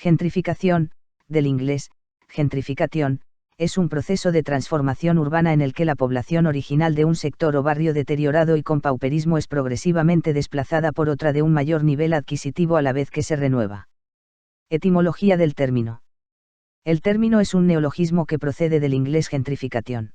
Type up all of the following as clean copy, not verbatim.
Gentrificación, del inglés, gentrification, es un proceso de transformación urbana en el que la población original de un sector o barrio deteriorado y con pauperismo es progresivamente desplazada por otra de un mayor nivel adquisitivo a la vez que se renueva. Etimología del término. El término es un neologismo que procede del inglés gentrification.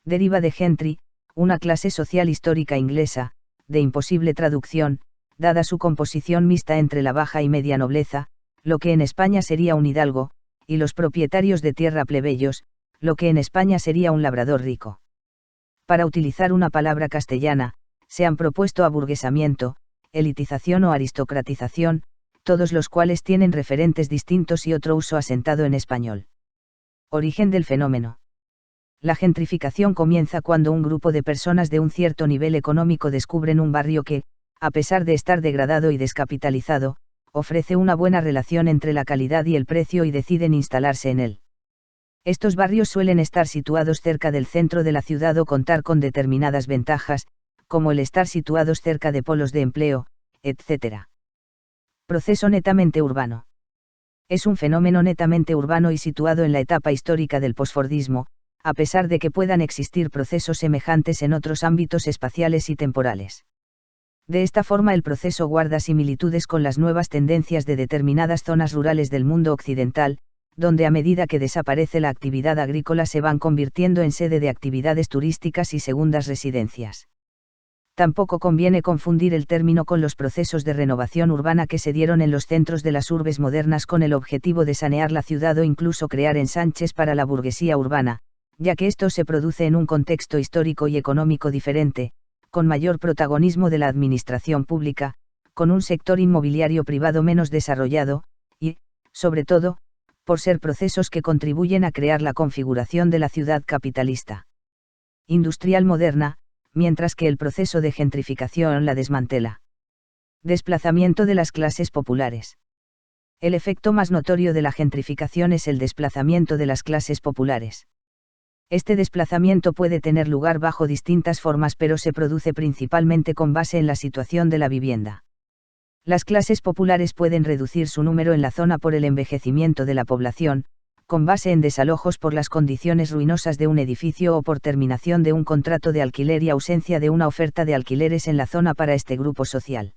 Deriva de gentry, una clase social histórica inglesa, de imposible traducción, dada su composición mixta entre la baja y media nobleza, lo que en España sería un hidalgo, y los propietarios de tierra plebeyos, lo que en España sería un labrador rico. Para utilizar una palabra castellana, se han propuesto aburguesamiento, elitización o aristocratización, todos los cuales tienen referentes distintos y otro uso asentado en español. Origen del fenómeno. La gentrificación comienza cuando un grupo de personas de un cierto nivel económico descubren un barrio que, a pesar de estar degradado y descapitalizado, ofrece una buena relación entre la calidad y el precio y deciden instalarse en él. Estos barrios suelen estar situados cerca del centro de la ciudad o contar con determinadas ventajas, como el estar situados cerca de polos de empleo, etc. Proceso netamente urbano. Es un fenómeno netamente urbano y situado en la etapa histórica del posfordismo, a pesar de que puedan existir procesos semejantes en otros ámbitos espaciales y temporales. De esta forma el proceso guarda similitudes con las nuevas tendencias de determinadas zonas rurales del mundo occidental, donde a medida que desaparece la actividad agrícola se van convirtiendo en sede de actividades turísticas y segundas residencias. Tampoco conviene confundir el término con los procesos de renovación urbana que se dieron en los centros de las urbes modernas con el objetivo de sanear la ciudad o incluso crear ensanches para la burguesía urbana, ya que esto se produce en un contexto histórico y económico diferente, con mayor protagonismo de la administración pública, con un sector inmobiliario privado menos desarrollado, y, sobre todo, por ser procesos que contribuyen a crear la configuración de la ciudad capitalista industrial moderna, mientras que el proceso de gentrificación la desmantela. Desplazamiento de las clases populares. El efecto más notorio de la gentrificación es el desplazamiento de las clases populares. Este desplazamiento puede tener lugar bajo distintas formas, pero se produce principalmente con base en la situación de la vivienda. Las clases populares pueden reducir su número en la zona por el envejecimiento de la población, con base en desalojos por las condiciones ruinosas de un edificio o por terminación de un contrato de alquiler y ausencia de una oferta de alquileres en la zona para este grupo social.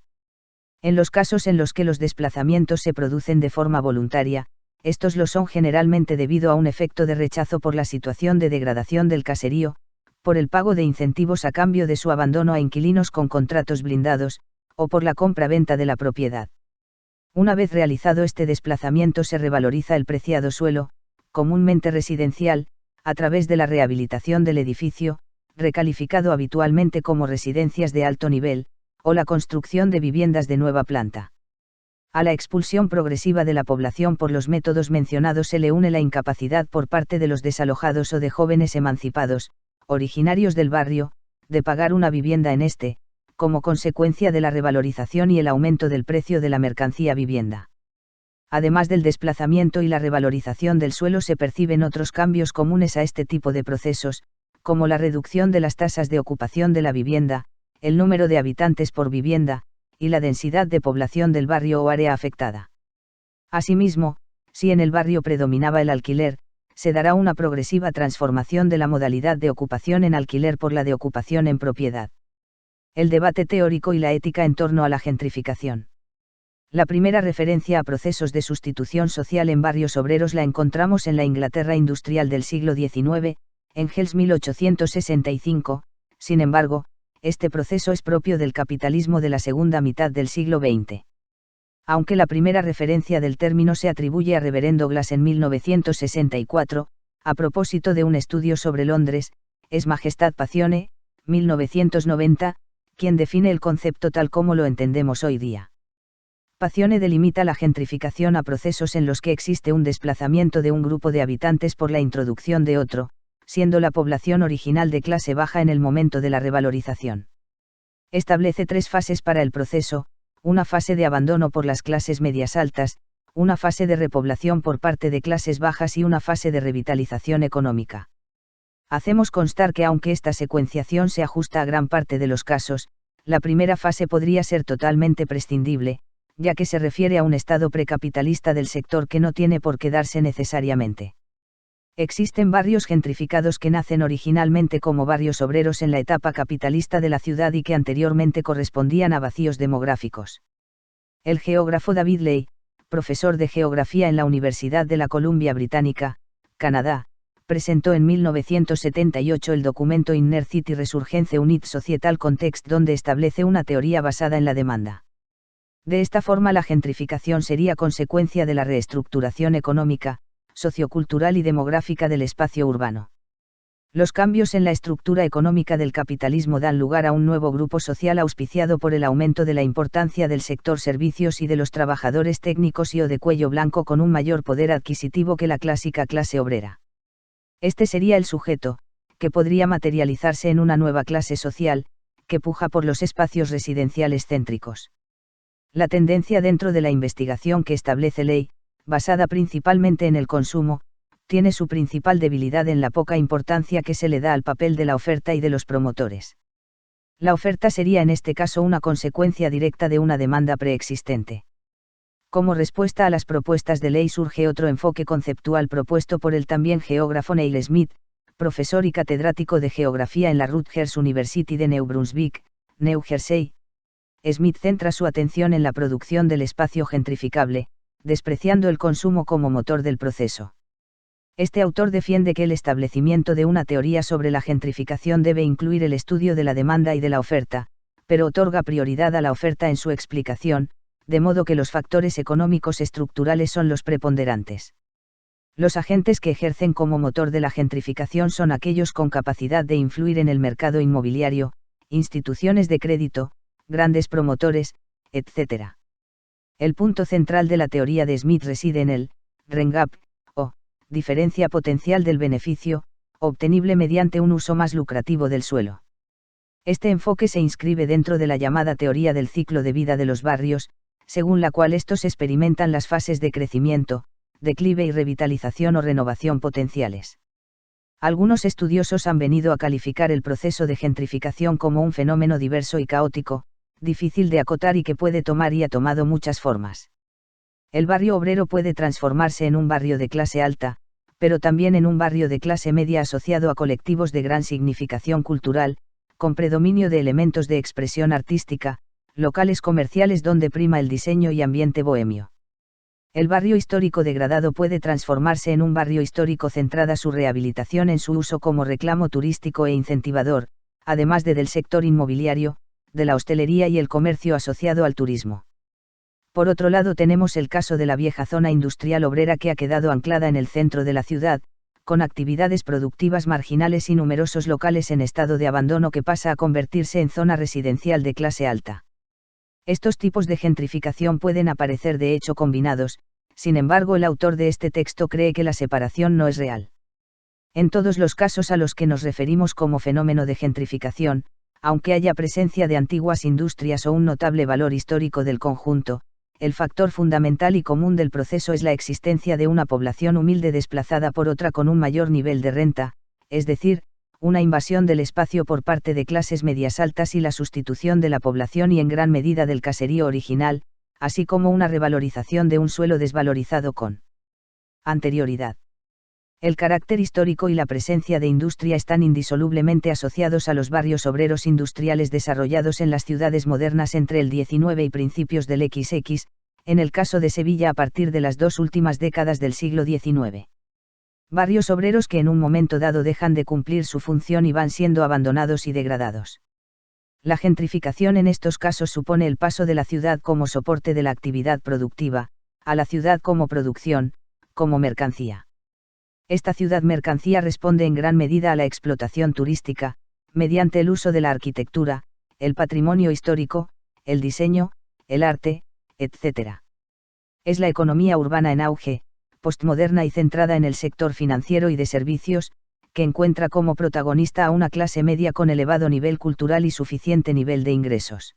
En los casos en los que los desplazamientos se producen de forma voluntaria, estos lo son generalmente debido a un efecto de rechazo por la situación de degradación del caserío, por el pago de incentivos a cambio de su abandono a inquilinos con contratos blindados, o por la compra-venta de la propiedad. Una vez realizado este desplazamiento se revaloriza el preciado suelo, comúnmente residencial, a través de la rehabilitación del edificio, recalificado habitualmente como residencias de alto nivel, o la construcción de viviendas de nueva planta. A la expulsión progresiva de la población por los métodos mencionados se le une la incapacidad por parte de los desalojados o de jóvenes emancipados, originarios del barrio, de pagar una vivienda en este, como consecuencia de la revalorización y el aumento del precio de la mercancía vivienda. Además del desplazamiento y la revalorización del suelo se perciben otros cambios comunes a este tipo de procesos, como la reducción de las tasas de ocupación de la vivienda, el número de habitantes por vivienda, y la densidad de población del barrio o área afectada. Asimismo, si en el barrio predominaba el alquiler, se dará una progresiva transformación de la modalidad de ocupación en alquiler por la de ocupación en propiedad. El debate teórico y la ética en torno a la gentrificación. La primera referencia a procesos de sustitución social en barrios obreros la encontramos en la Inglaterra industrial del siglo XIX, en Hales 1865, sin embargo, este proceso es propio del capitalismo de la segunda mitad del siglo XX. Aunque la primera referencia del término se atribuye a Reverendo Glass en 1964, a propósito de un estudio sobre Londres, es Majestad Pacione, 1990, quien define el concepto tal como lo entendemos hoy día. Pacione delimita la gentrificación a procesos en los que existe un desplazamiento de un grupo de habitantes por la introducción de otro, siendo la población original de clase baja en el momento de la revalorización. Establece 3 fases para el proceso: una fase de abandono por las clases medias altas, una fase de repoblación por parte de clases bajas y una fase de revitalización económica. Hacemos constar que aunque esta secuenciación se ajusta a gran parte de los casos, la primera fase podría ser totalmente prescindible, ya que se refiere a un estado precapitalista del sector que no tiene por qué darse necesariamente. Existen barrios gentrificados que nacen originalmente como barrios obreros en la etapa capitalista de la ciudad y que anteriormente correspondían a vacíos demográficos. El geógrafo David Ley, profesor de geografía en la Universidad de la Columbia Británica, Canadá, presentó en 1978 el documento Inner City Resurgence Unit Societal Context, donde establece una teoría basada en la demanda. De esta forma, la gentrificación sería consecuencia de la reestructuración económica, sociocultural y demográfica del espacio urbano. Los cambios en la estructura económica del capitalismo dan lugar a un nuevo grupo social auspiciado por el aumento de la importancia del sector servicios y de los trabajadores técnicos y o de cuello blanco con un mayor poder adquisitivo que la clásica clase obrera. Este sería el sujeto, que podría materializarse en una nueva clase social, que puja por los espacios residenciales céntricos. La tendencia dentro de la investigación que establece Ley, basada principalmente en el consumo, tiene su principal debilidad en la poca importancia que se le da al papel de la oferta y de los promotores. La oferta sería en este caso una consecuencia directa de una demanda preexistente. Como respuesta a las propuestas de Ley surge otro enfoque conceptual propuesto por el también geógrafo Neil Smith, profesor y catedrático de geografía en la Rutgers University de New Brunswick, New Jersey. Smith centra su atención en la producción del espacio gentrificable, despreciando el consumo como motor del proceso. Este autor defiende que el establecimiento de una teoría sobre la gentrificación debe incluir el estudio de la demanda y de la oferta, pero otorga prioridad a la oferta en su explicación, de modo que los factores económicos estructurales son los preponderantes. Los agentes que ejercen como motor de la gentrificación son aquellos con capacidad de influir en el mercado inmobiliario, instituciones de crédito, grandes promotores, etc. El punto central de la teoría de Smith reside en el rent gap, o diferencia potencial del beneficio, obtenible mediante un uso más lucrativo del suelo. Este enfoque se inscribe dentro de la llamada teoría del ciclo de vida de los barrios, según la cual estos experimentan las fases de crecimiento, declive y revitalización o renovación potenciales. Algunos estudiosos han venido a calificar el proceso de gentrificación como un fenómeno diverso y caótico, difícil de acotar y que puede tomar y ha tomado muchas formas. El barrio obrero puede transformarse en un barrio de clase alta, pero también en un barrio de clase media asociado a colectivos de gran significación cultural, con predominio de elementos de expresión artística, locales comerciales donde prima el diseño y ambiente bohemio. El barrio histórico degradado puede transformarse en un barrio histórico centrada su rehabilitación en su uso como reclamo turístico e incentivador, además del sector inmobiliario, de la hostelería y el comercio asociado al turismo. Por otro lado tenemos el caso de la vieja zona industrial obrera que ha quedado anclada en el centro de la ciudad, con actividades productivas marginales y numerosos locales en estado de abandono que pasa a convertirse en zona residencial de clase alta. Estos tipos de gentrificación pueden aparecer de hecho combinados, sin embargo el autor de este texto cree que la separación no es real. En todos los casos a los que nos referimos como fenómeno de gentrificación, aunque haya presencia de antiguas industrias o un notable valor histórico del conjunto, el factor fundamental y común del proceso es la existencia de una población humilde desplazada por otra con un mayor nivel de renta, es decir, una invasión del espacio por parte de clases medias altas y la sustitución de la población y en gran medida del caserío original, así como una revalorización de un suelo desvalorizado con anterioridad. El carácter histórico y la presencia de industria están indisolublemente asociados a los barrios obreros industriales desarrollados en las ciudades modernas entre el XIX y principios del XX, en el caso de Sevilla a partir de las dos últimas décadas del siglo XIX. Barrios obreros que en un momento dado dejan de cumplir su función y van siendo abandonados y degradados. La gentrificación en estos casos supone el paso de la ciudad como soporte de la actividad productiva, a la ciudad como producción, como mercancía. Esta ciudad mercancía responde en gran medida a la explotación turística, mediante el uso de la arquitectura, el patrimonio histórico, el diseño, el arte, etc. Es la economía urbana en auge, postmoderna y centrada en el sector financiero y de servicios, que encuentra como protagonista a una clase media con elevado nivel cultural y suficiente nivel de ingresos.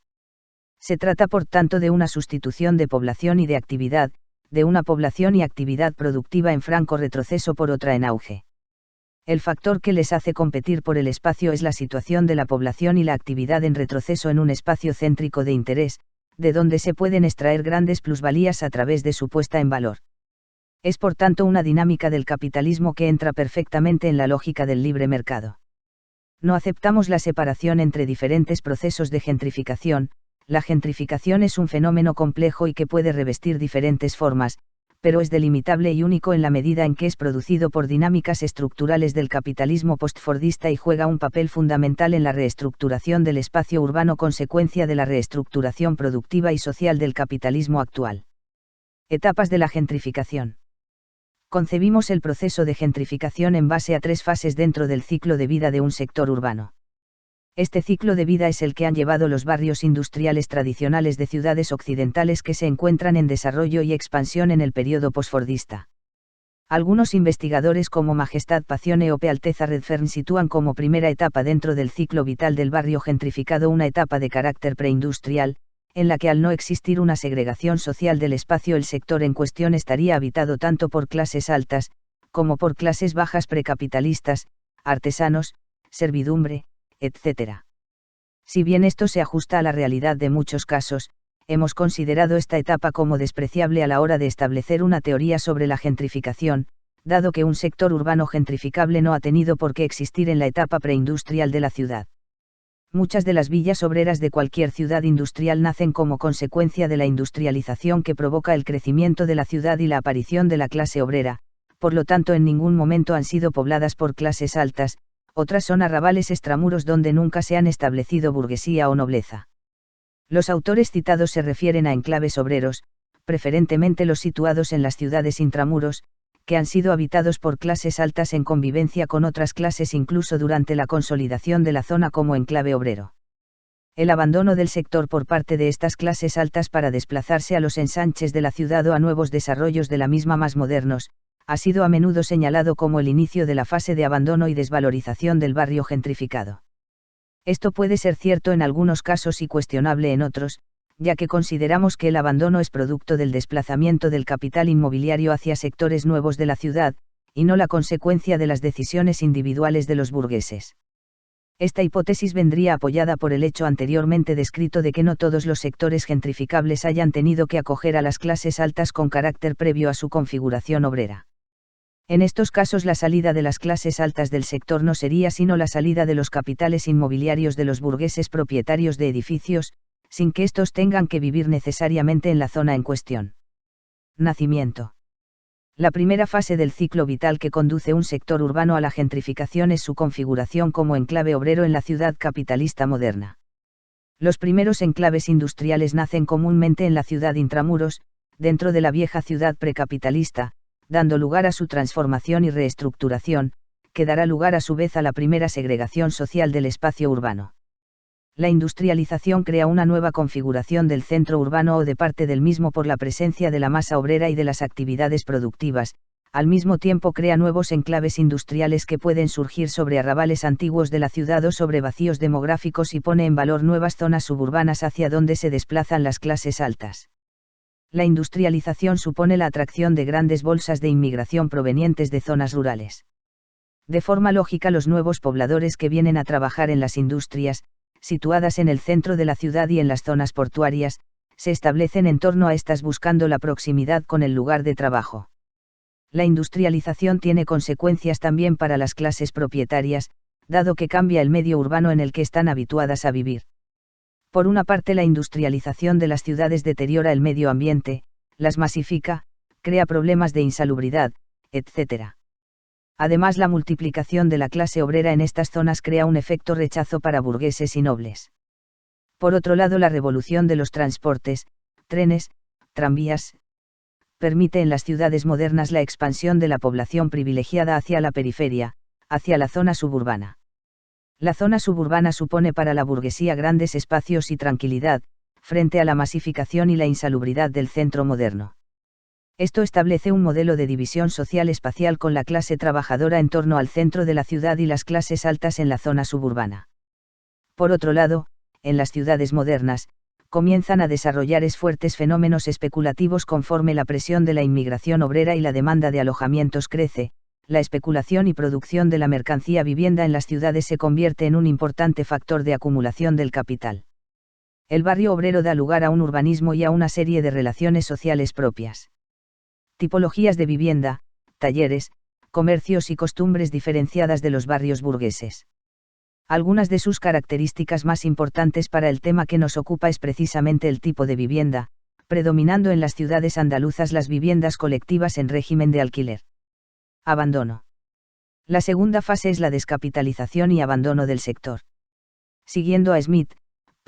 Se trata por tanto de una sustitución de población y de actividad, de una población y actividad productiva en franco retroceso por otra en auge. El factor que les hace competir por el espacio es la situación de la población y la actividad en retroceso en un espacio céntrico de interés, de donde se pueden extraer grandes plusvalías a través de su puesta en valor. Es por tanto una dinámica del capitalismo que entra perfectamente en la lógica del libre mercado. No aceptamos la separación entre diferentes procesos de gentrificación. La gentrificación es un fenómeno complejo y que puede revestir diferentes formas, pero es delimitable y único en la medida en que es producido por dinámicas estructurales del capitalismo postfordista y juega un papel fundamental en la reestructuración del espacio urbano, consecuencia de la reestructuración productiva y social del capitalismo actual. Etapas de la gentrificación. Concebimos el proceso de gentrificación en base a 3 fases dentro del ciclo de vida de un sector urbano. Este ciclo de vida es el que han llevado los barrios industriales tradicionales de ciudades occidentales que se encuentran en desarrollo y expansión en el periodo posfordista. Algunos investigadores como Majestad Pacione o P. Alteza Redfern sitúan como primera etapa dentro del ciclo vital del barrio gentrificado una etapa de carácter preindustrial, en la que al no existir una segregación social del espacio el sector en cuestión estaría habitado tanto por clases altas, como por clases bajas precapitalistas, artesanos, servidumbre, etc. Si bien esto se ajusta a la realidad de muchos casos, hemos considerado esta etapa como despreciable a la hora de establecer una teoría sobre la gentrificación, dado que un sector urbano gentrificable no ha tenido por qué existir en la etapa preindustrial de la ciudad. Muchas de las villas obreras de cualquier ciudad industrial nacen como consecuencia de la industrialización que provoca el crecimiento de la ciudad y la aparición de la clase obrera, por lo tanto en ningún momento han sido pobladas por clases altas. Otras son arrabales extramuros donde nunca se han establecido burguesía o nobleza. Los autores citados se refieren a enclaves obreros, preferentemente los situados en las ciudades intramuros, que han sido habitados por clases altas en convivencia con otras clases incluso durante la consolidación de la zona como enclave obrero. El abandono del sector por parte de estas clases altas para desplazarse a los ensanches de la ciudad o a nuevos desarrollos de la misma más modernos, ha sido a menudo señalado como el inicio de la fase de abandono y desvalorización del barrio gentrificado. Esto puede ser cierto en algunos casos y cuestionable en otros, ya que consideramos que el abandono es producto del desplazamiento del capital inmobiliario hacia sectores nuevos de la ciudad, y no la consecuencia de las decisiones individuales de los burgueses. Esta hipótesis vendría apoyada por el hecho anteriormente descrito de que no todos los sectores gentrificables hayan tenido que acoger a las clases altas con carácter previo a su configuración obrera. En estos casos la salida de las clases altas del sector no sería sino la salida de los capitales inmobiliarios de los burgueses propietarios de edificios, sin que estos tengan que vivir necesariamente en la zona en cuestión. Nacimiento. La primera fase del ciclo vital que conduce un sector urbano a la gentrificación es su configuración como enclave obrero en la ciudad capitalista moderna. Los primeros enclaves industriales nacen comúnmente en la ciudad intramuros, dentro de la vieja ciudad precapitalista, dando lugar a su transformación y reestructuración, que dará lugar a su vez a la primera segregación social del espacio urbano. La industrialización crea una nueva configuración del centro urbano o de parte del mismo por la presencia de la masa obrera y de las actividades productivas, al mismo tiempo crea nuevos enclaves industriales que pueden surgir sobre arrabales antiguos de la ciudad o sobre vacíos demográficos y pone en valor nuevas zonas suburbanas hacia donde se desplazan las clases altas. La industrialización supone la atracción de grandes bolsas de inmigración provenientes de zonas rurales. De forma lógica, los nuevos pobladores que vienen a trabajar en las industrias, situadas en el centro de la ciudad y en las zonas portuarias, se establecen en torno a estas buscando la proximidad con el lugar de trabajo. La industrialización tiene consecuencias también para las clases propietarias, dado que cambia el medio urbano en el que están habituadas a vivir. Por una parte, la industrialización de las ciudades deteriora el medio ambiente, las masifica, crea problemas de insalubridad, etc. Además, la multiplicación de la clase obrera en estas zonas crea un efecto rechazo para burgueses y nobles. Por otro lado, la revolución de los transportes, trenes, tranvías, permite en las ciudades modernas la expansión de la población privilegiada hacia la periferia, hacia la zona suburbana. La zona suburbana supone para la burguesía grandes espacios y tranquilidad, frente a la masificación y la insalubridad del centro moderno. Esto establece un modelo de división social espacial con la clase trabajadora en torno al centro de la ciudad y las clases altas en la zona suburbana. Por otro lado, en las ciudades modernas, comienzan a desarrollar fuertes fenómenos especulativos conforme la presión de la inmigración obrera y la demanda de alojamientos crece. La especulación y producción de la mercancía vivienda en las ciudades se convierte en un importante factor de acumulación del capital. El barrio obrero da lugar a un urbanismo y a una serie de relaciones sociales propias. Tipologías de vivienda, talleres, comercios y costumbres diferenciadas de los barrios burgueses. Algunas de sus características más importantes para el tema que nos ocupa es precisamente el tipo de vivienda, predominando en las ciudades andaluzas las viviendas colectivas en régimen de alquiler. Abandono. La segunda fase es la descapitalización y abandono del sector. Siguiendo a Smith,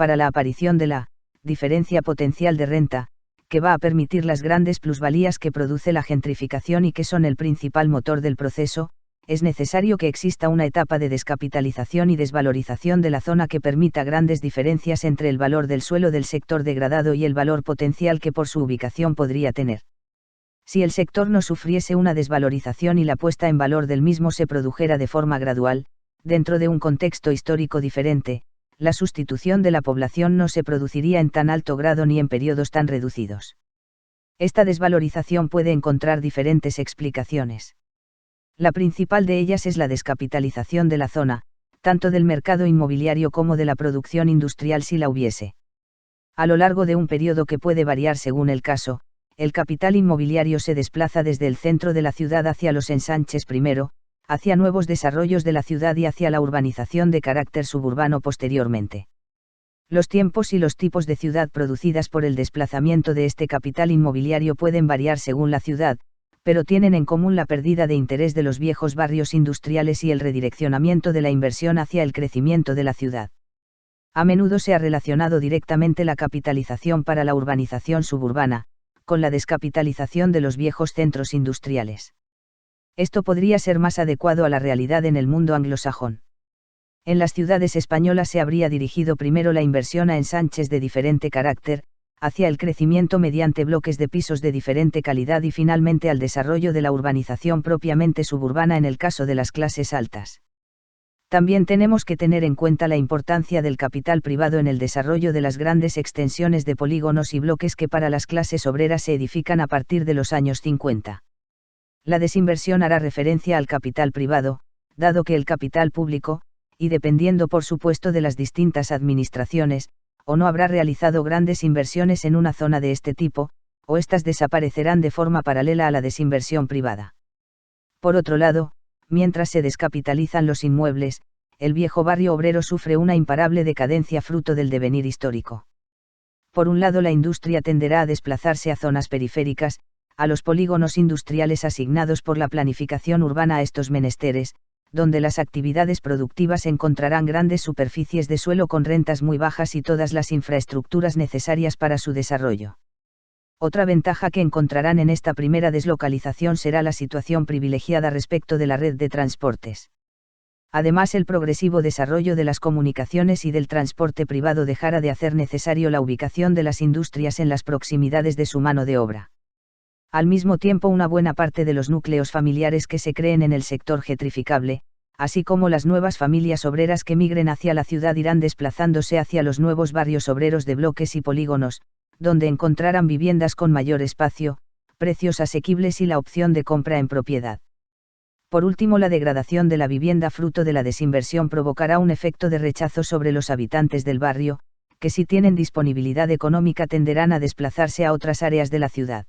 para la aparición de la diferencia potencial de renta, que va a permitir las grandes plusvalías que produce la gentrificación y que son el principal motor del proceso, es necesario que exista una etapa de descapitalización y desvalorización de la zona que permita grandes diferencias entre el valor del suelo del sector degradado y el valor potencial que por su ubicación podría tener. Si el sector no sufriese una desvalorización y la puesta en valor del mismo se produjera de forma gradual, dentro de un contexto histórico diferente, la sustitución de la población no se produciría en tan alto grado ni en periodos tan reducidos. Esta desvalorización puede encontrar diferentes explicaciones. La principal de ellas es la descapitalización de la zona, tanto del mercado inmobiliario como de la producción industrial si la hubiese. A lo largo de un periodo que puede variar según el caso, el capital inmobiliario se desplaza desde el centro de la ciudad hacia los ensanches primero, hacia nuevos desarrollos de la ciudad y hacia la urbanización de carácter suburbano posteriormente. Los tiempos y los tipos de ciudad producidas por el desplazamiento de este capital inmobiliario pueden variar según la ciudad, pero tienen en común la pérdida de interés de los viejos barrios industriales y el redireccionamiento de la inversión hacia el crecimiento de la ciudad. A menudo se ha relacionado directamente la capitalización para la urbanización suburbana, con la descapitalización de los viejos centros industriales. Esto podría ser más adecuado a la realidad en el mundo anglosajón. En las ciudades españolas se habría dirigido primero la inversión a ensanches de diferente carácter, hacia el crecimiento mediante bloques de pisos de diferente calidad y finalmente al desarrollo de la urbanización propiamente suburbana en el caso de las clases altas. También tenemos que tener en cuenta la importancia del capital privado en el desarrollo de las grandes extensiones de polígonos y bloques que para las clases obreras se edifican a partir de los años 50. La desinversión hará referencia al capital privado, dado que el capital público, y dependiendo por supuesto de las distintas administraciones, o no habrá realizado grandes inversiones en una zona de este tipo, o éstas desaparecerán de forma paralela a la desinversión privada. Por otro lado, mientras se descapitalizan los inmuebles, el viejo barrio obrero sufre una imparable decadencia fruto del devenir histórico. Por un lado, la industria tenderá a desplazarse a zonas periféricas, a los polígonos industriales asignados por la planificación urbana a estos menesteres, donde las actividades productivas encontrarán grandes superficies de suelo con rentas muy bajas y todas las infraestructuras necesarias para su desarrollo. Otra ventaja que encontrarán en esta primera deslocalización será la situación privilegiada respecto de la red de transportes. Además, el progresivo desarrollo de las comunicaciones y del transporte privado dejará de hacer necesario la ubicación de las industrias en las proximidades de su mano de obra. Al mismo tiempo, una buena parte de los núcleos familiares que se creen en el sector gentrificable, así como las nuevas familias obreras que migren hacia la ciudad irán desplazándose hacia los nuevos barrios obreros de bloques y polígonos, donde encontrarán viviendas con mayor espacio, precios asequibles y la opción de compra en propiedad. Por último, la degradación de la vivienda fruto de la desinversión provocará un efecto de rechazo sobre los habitantes del barrio, que si tienen disponibilidad económica tenderán a desplazarse a otras áreas de la ciudad.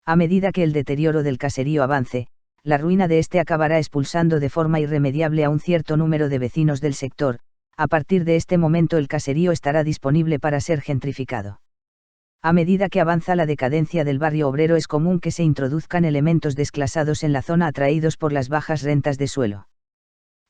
A medida que el deterioro del caserío avance, la ruina de este acabará expulsando de forma irremediable a un cierto número de vecinos del sector. A partir de este momento el caserío estará disponible para ser gentrificado. A medida que avanza la decadencia del barrio obrero es común que se introduzcan elementos desclasados en la zona atraídos por las bajas rentas de suelo.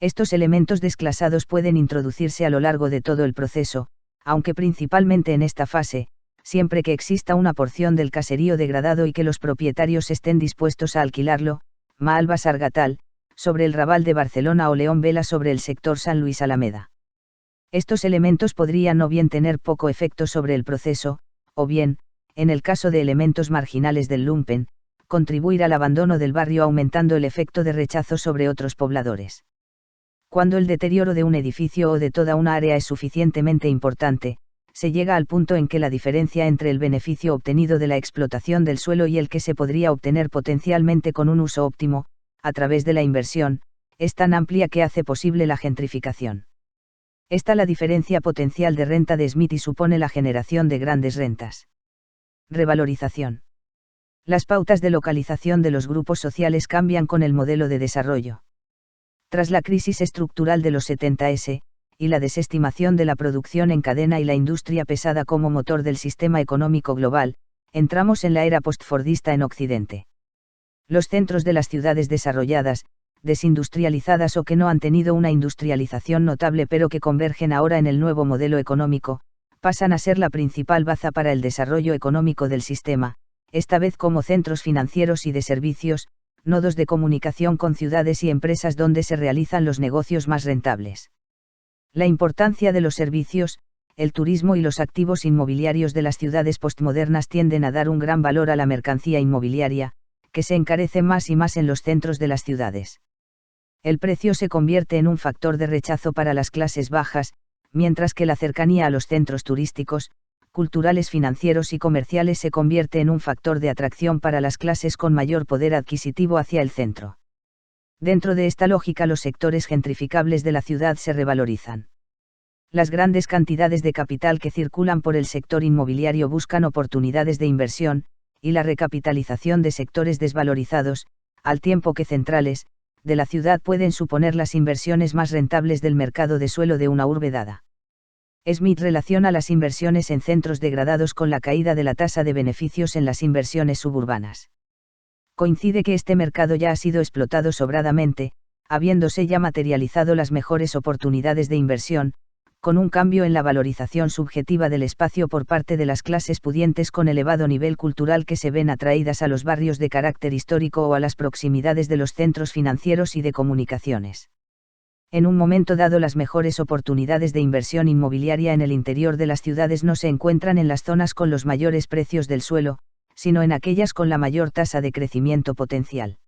Estos elementos desclasados pueden introducirse a lo largo de todo el proceso, aunque principalmente en esta fase, siempre que exista una porción del caserío degradado y que los propietarios estén dispuestos a alquilarlo. Maalba Sargatal, sobre el Raval de Barcelona o León Vela sobre el sector San Luis Alameda. Estos elementos podrían o bien tener poco efecto sobre el proceso, o bien, en el caso de elementos marginales del lumpen, contribuir al abandono del barrio aumentando el efecto de rechazo sobre otros pobladores. Cuando el deterioro de un edificio o de toda una área es suficientemente importante, se llega al punto en que la diferencia entre el beneficio obtenido de la explotación del suelo y el que se podría obtener potencialmente con un uso óptimo, a través de la inversión, es tan amplia que hace posible la gentrificación. Está la diferencia potencial de renta de Smith y supone la generación de grandes rentas. Revalorización. Las pautas de localización de los grupos sociales cambian con el modelo de desarrollo. Tras la crisis estructural de los 70s, y la desestimación de la producción en cadena y la industria pesada como motor del sistema económico global, entramos en la era postfordista en Occidente. Los centros de las ciudades desarrolladas, desindustrializadas o que no han tenido una industrialización notable pero que convergen ahora en el nuevo modelo económico, pasan a ser la principal baza para el desarrollo económico del sistema, esta vez como centros financieros y de servicios, nodos de comunicación con ciudades y empresas donde se realizan los negocios más rentables. La importancia de los servicios, el turismo y los activos inmobiliarios de las ciudades postmodernas tienden a dar un gran valor a la mercancía inmobiliaria, que se encarece más y más en los centros de las ciudades. El precio se convierte en un factor de rechazo para las clases bajas, mientras que la cercanía a los centros turísticos, culturales, financieros y comerciales se convierte en un factor de atracción para las clases con mayor poder adquisitivo hacia el centro. Dentro de esta lógica, los sectores gentrificables de la ciudad se revalorizan. Las grandes cantidades de capital que circulan por el sector inmobiliario buscan oportunidades de inversión, y la recapitalización de sectores desvalorizados, al tiempo que centrales, de la ciudad pueden suponer las inversiones más rentables del mercado de suelo de una urbe dada. Smith relaciona las inversiones en centros degradados con la caída de la tasa de beneficios en las inversiones suburbanas. Coincide que este mercado ya ha sido explotado sobradamente, habiéndose ya materializado las mejores oportunidades de inversión, con un cambio en la valorización subjetiva del espacio por parte de las clases pudientes con elevado nivel cultural que se ven atraídas a los barrios de carácter histórico o a las proximidades de los centros financieros y de comunicaciones. En un momento dado, las mejores oportunidades de inversión inmobiliaria en el interior de las ciudades no se encuentran en las zonas con los mayores precios del suelo, sino en aquellas con la mayor tasa de crecimiento potencial.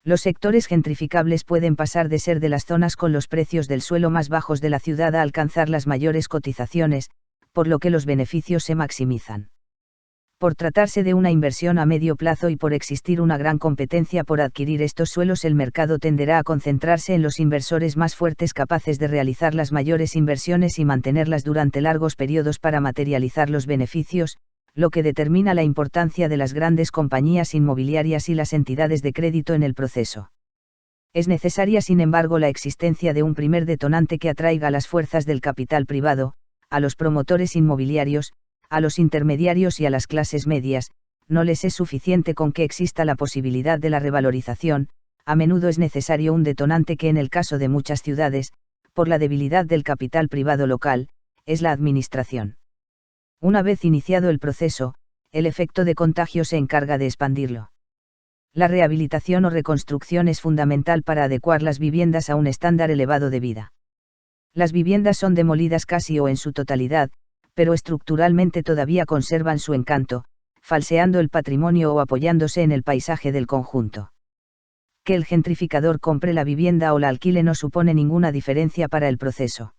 Los sectores gentrificables pueden pasar de ser de las zonas con los precios del suelo más bajos de la ciudad a alcanzar las mayores cotizaciones, por lo que los beneficios se maximizan. Por tratarse de una inversión a medio plazo y por existir una gran competencia por adquirir estos suelos, el mercado tenderá a concentrarse en los inversores más fuertes capaces de realizar las mayores inversiones y mantenerlas durante largos periodos para materializar los beneficios, lo que determina la importancia de las grandes compañías inmobiliarias y las entidades de crédito en el proceso. Es necesaria, sin embargo, la existencia de un primer detonante que atraiga a las fuerzas del capital privado, a los promotores inmobiliarios, a los intermediarios y a las clases medias. No les es suficiente con que exista la posibilidad de la revalorización, a menudo es necesario un detonante que en el caso de muchas ciudades, por la debilidad del capital privado local, es la administración. Una vez iniciado el proceso, el efecto de contagio se encarga de expandirlo. La rehabilitación o reconstrucción es fundamental para adecuar las viviendas a un estándar elevado de vida. Las viviendas son demolidas casi o en su totalidad, pero estructuralmente todavía conservan su encanto, falseando el patrimonio o apoyándose en el paisaje del conjunto. Que el gentrificador compre la vivienda o la alquile no supone ninguna diferencia para el proceso.